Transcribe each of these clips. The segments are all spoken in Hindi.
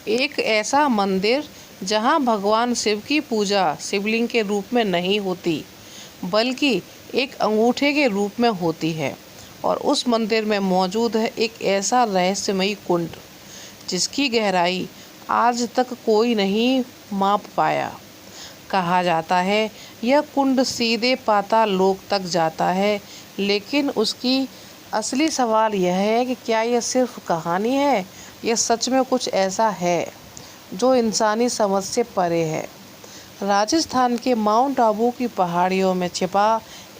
एक ऐसा मंदिर जहां भगवान शिव की पूजा शिवलिंग के रूप में नहीं होती, बल्कि एक अंगूठे के रूप में होती है। और उस मंदिर में मौजूद है एक ऐसा रहस्यमयी कुंड जिसकी गहराई आज तक कोई नहीं माप पाया। कहा जाता है यह कुंड सीधे पाताल लोक तक जाता है, लेकिन उसकी असली सवाल यह है कि क्या यह सिर्फ कहानी है या सच में कुछ ऐसा है जो इंसानी समझ से परे है। राजस्थान के माउंट आबू की पहाड़ियों में छिपा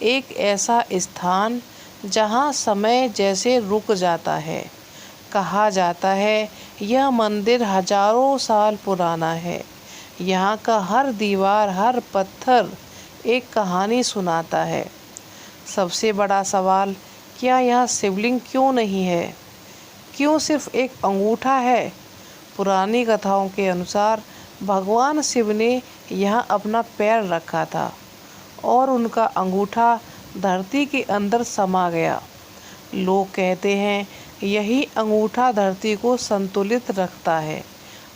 एक ऐसा स्थान जहां समय जैसे रुक जाता है। कहा जाता है यह मंदिर हजारों साल पुराना है। यहाँ का हर दीवार, हर पत्थर एक कहानी सुनाता है। सबसे बड़ा सवाल, क्या यह शिवलिंग क्यों नहीं है? क्यों सिर्फ एक अंगूठा है? पुरानी कथाओं के अनुसार भगवान शिव ने यहाँ अपना पैर रखा था और उनका अंगूठा धरती के अंदर समा गया। लोग कहते हैं यही अंगूठा धरती को संतुलित रखता है।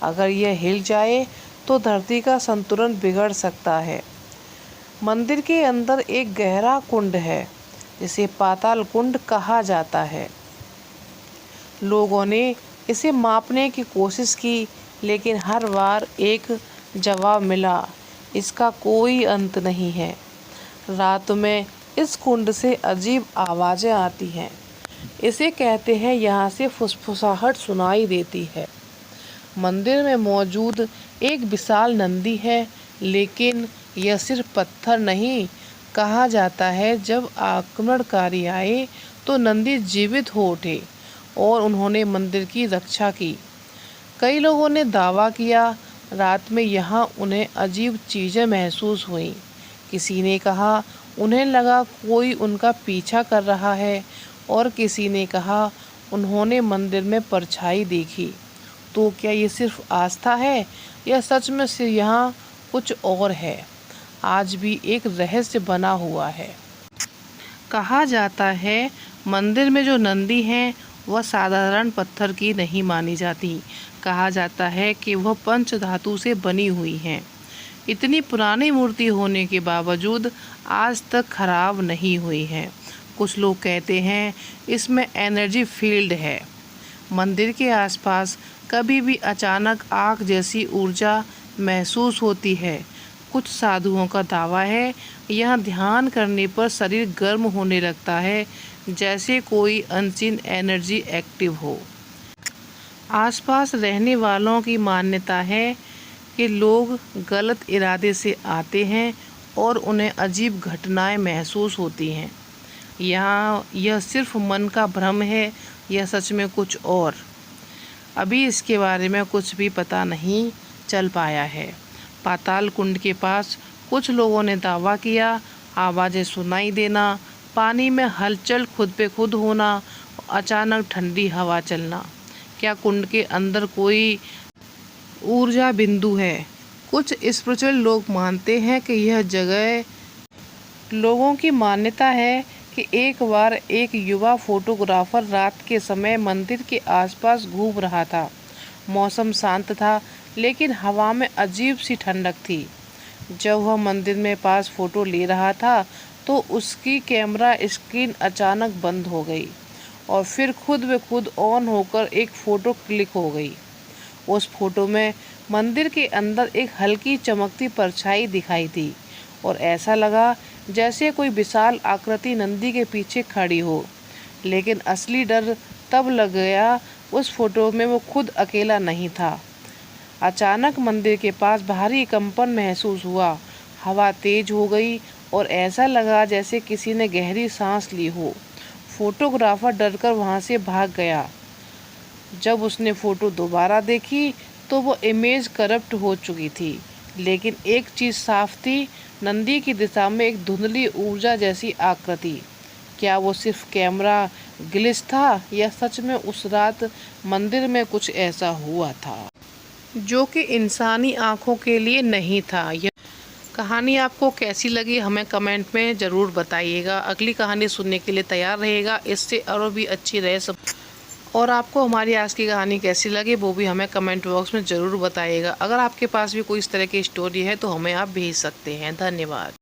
अगर यह हिल जाए तो धरती का संतुलन बिगड़ सकता है। मंदिर के अंदर एक गहरा कुंड है जिसे पाताल कुंड कहा जाता है। लोगों ने इसे मापने की कोशिश की, लेकिन हर बार एक जवाब मिला, इसका कोई अंत नहीं है। रात में इस कुंड से अजीब आवाज़ें आती हैं। इसे कहते हैं यहाँ से फुसफुसाहट सुनाई देती है। मंदिर में मौजूद एक विशाल नंदी है, लेकिन यह सिर्फ पत्थर नहीं। कहा जाता है जब आक्रमणकारी आए तो नंदी जीवित हो उठे और उन्होंने मंदिर की रक्षा की। कई लोगों ने दावा किया रात में यहाँ उन्हें अजीब चीज़ें महसूस हुईं। किसी ने कहा उन्हें लगा कोई उनका पीछा कर रहा है और किसी ने कहा उन्होंने मंदिर में परछाई देखी। तो क्या ये सिर्फ आस्था है या सच में से यहाँ कुछ और है? आज भी एक रहस्य बना हुआ है। कहा जाता है मंदिर में जो नंदी हैं वह साधारण पत्थर की नहीं मानी जाती। कहा जाता है कि वह पंच धातु से बनी हुई हैं। इतनी पुरानी मूर्ति होने के बावजूद आज तक खराब नहीं हुई है। कुछ लोग कहते हैं इसमें एनर्जी फील्ड है। मंदिर के आसपास कभी भी अचानक आग जैसी ऊर्जा महसूस होती है। कुछ साधुओं का दावा है यहाँ ध्यान करने पर शरीर गर्म होने लगता है, जैसे कोई अनसीन एनर्जी एक्टिव हो। आसपास रहने वालों की मान्यता है कि लोग गलत इरादे से आते हैं और उन्हें अजीब घटनाएं महसूस होती हैं। यहाँ यह सिर्फ मन का भ्रम है या सच में कुछ और? अभी इसके बारे में कुछ भी पता नहीं चल पाया है। पाताल कुंड के पास कुछ लोगों ने दावा किया आवाज़ें सुनाई देना, पानी में हलचल खुद पे खुद होना, अचानक ठंडी हवा चलना। क्या कुंड के अंदर कोई ऊर्जा बिंदु है? कुछ स्पिरिचुअल लोग मानते हैं कि यह जगह, लोगों की मान्यता है कि एक बार एक युवा फोटोग्राफर रात के समय मंदिर के आसपास घूम रहा था। मौसम शांत था, लेकिन हवा में अजीब सी ठंडक थी। जब वह मंदिर में पास फोटो ले रहा था तो उसकी कैमरा स्क्रीन अचानक बंद हो गई और फिर खुद ब खुद ऑन होकर एक फ़ोटो क्लिक हो गई। उस फोटो में मंदिर के अंदर एक हल्की चमकती परछाई दिखाई दी और ऐसा लगा जैसे कोई विशाल आकृति नंदी के पीछे खड़ी हो। लेकिन असली डर तब लग गया, उस फोटो में वो खुद अकेला नहीं था। अचानक मंदिर के पास भारी कंपन महसूस हुआ, हवा तेज हो गई और ऐसा लगा जैसे किसी ने गहरी सांस ली हो। फोटोग्राफर डरकर वहाँ से भाग गया। जब उसने फ़ोटो दोबारा देखी तो वो इमेज करप्ट हो चुकी थी, लेकिन एक चीज़ साफ थी, नंदी की दिशा में एक धुंधली ऊर्जा जैसी आकृति। क्या वो सिर्फ कैमरा ग्लिच था या सच में उस रात मंदिर में कुछ ऐसा हुआ था जो कि इंसानी आंखों के लिए नहीं था? यह कहानी आपको कैसी लगी हमें कमेंट में ज़रूर बताइएगा। अगली कहानी सुनने के लिए तैयार रहेगा। इससे और भी अच्छी रहे सब। और आपको हमारी आज की कहानी कैसी लगी वो भी हमें कमेंट बॉक्स में ज़रूर बताइएगा। अगर आपके पास भी कोई इस तरह की स्टोरी है तो हमें आप भेज सकते हैं। धन्यवाद।